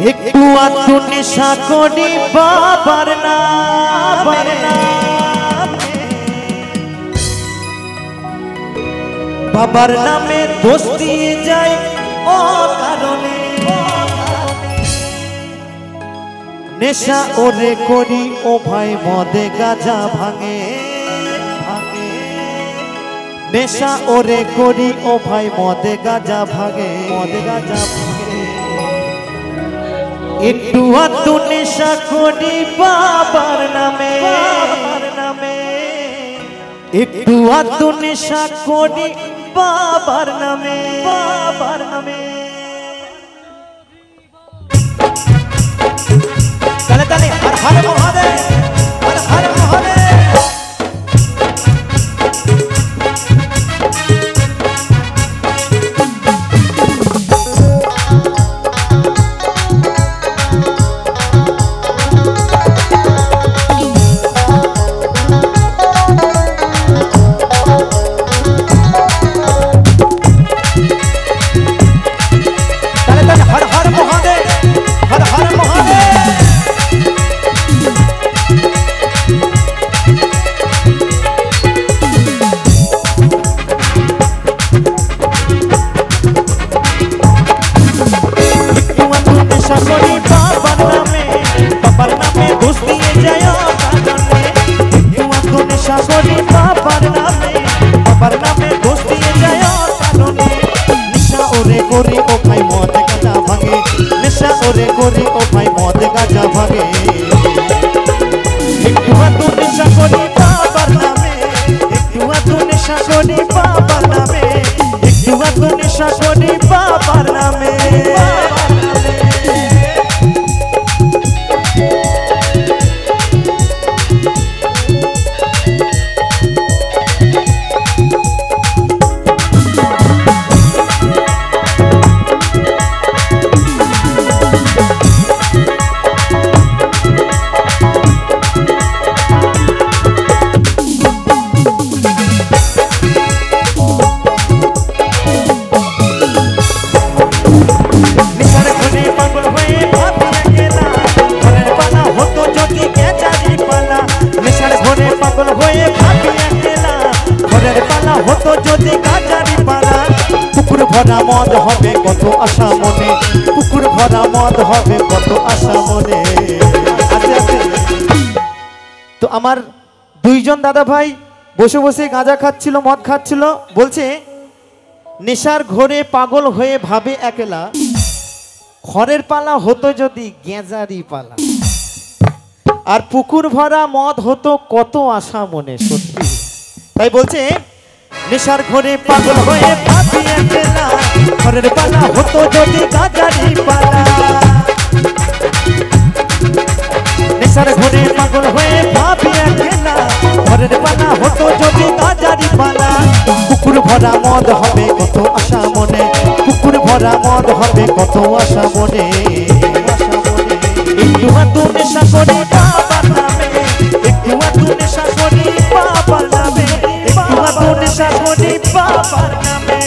একটু আধটু নেশা করি বাবার নামে, বাবার নামে দোষ দিয়ে যায় ও কারণে। নেশা ওরে করি ও ভাই মদে গাঁজা ভাঙে, নেশা ওরে করি ও ভাই মদে গাঁজা ভাঙে, মদে গাঁজা ভাঙে। একটু আধটু নেশা করি বাবার নামে, একটু আধটু নেশা করি বাবার নামে, বাবার নামে। তালে তালে হর হর মহাদেব, হর হর মহাদেব। করি ও ভাই মদ গাঁজা ভাঙে। একটু আধটু নেশা করি বাবার নামে, একটু আধটু নেশা করি বাবার নামে, একটু আধটু নেশা করি বাবার নামে। পুকুর ভরা মদ হবে কত আশা মনে, পুকুর ভরা মদ হবে কত আশা মনে। তো আমার দুইজন দাদা ভাই বসে বসে গাঁজা খাচ্ছিল, মদ খাচ্ছিল, বলছে নেশার ঘোরে পাগল হয়ে ভাবে একলা, খড়ের পালা হতো যদি গেঁজারি পালা, আর পুকুর ভরা মদ হতো কত আশা মনে। সত্যি তাই বলছে নেশার ঘরে পাগল হয়ে ভাবি একলা, ঘরের পালা হতো যদি গাঁজারি পালা। নেশার ঘরে পাগল হয়ে ভাবি একলা, ঘরের পালা হতো যদি গাঁজারি পালা। পুকুর ভরা মদ হবে কত আশা মনে, পুকুর ভরা মদ হবে কত আশা মনে। একটু আধটু নেশা করি বাবার নামে, একটু আধটু নেশা করি বাবার নামে, একটু আধটু নেশা করি বাবার নামে।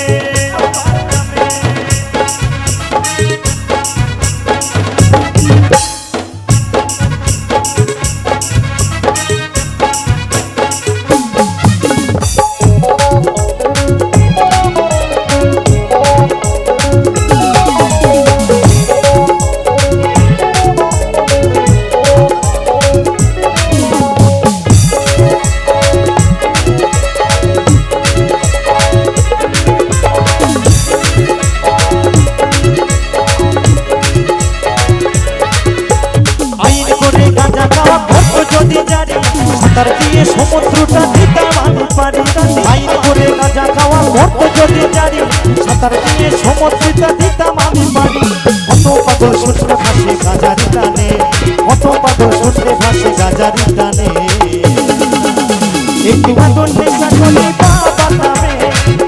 সাঁতার দিয়ে সমুদ্রটা দিতাম আমি পারি, আইন করে গাঁজা খাওয়া মরতে যদি জানি, সাঁতার দিয়ে সমুদ্রটা দিতাম আমি পারি। কত পাগল শুনতে ভাসে গাঁজারি টানে, কত পাগল শুনতে ভাসে গাঁজারি টানে। একটু আধটু নেশা করি বাবার নামে,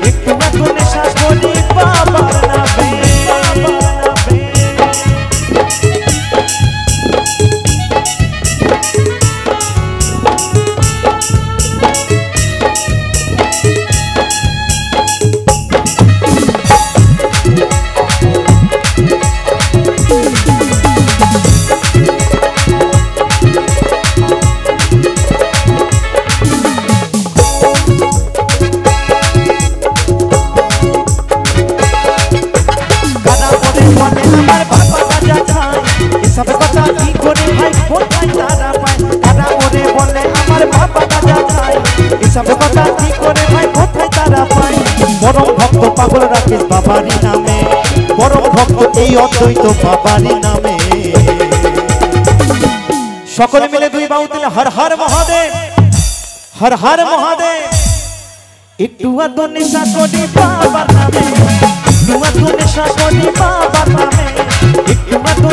একটু আধটু নেশা করি বাবার নামে, বাবার নামে। কথা কি করে ভাই কোথায় তারা পায় তারা ওরে বলে আমার বাবা গাজা খায় এসব কথা কি করে ভাই কোথায় তারা পায় পরম ভক্ত পাগল রাকেশ বাবারই নামে পরম ভক্ত এই অদ্বৈত বাবারই নামে সকলে মিলে দুই বাহু তুলে হর হর মহাদেব হর হর মহাদেব একটু আধ নেশা করি বাবার নামে একটু আধ নেশা করি বাবার নামে একটু আধ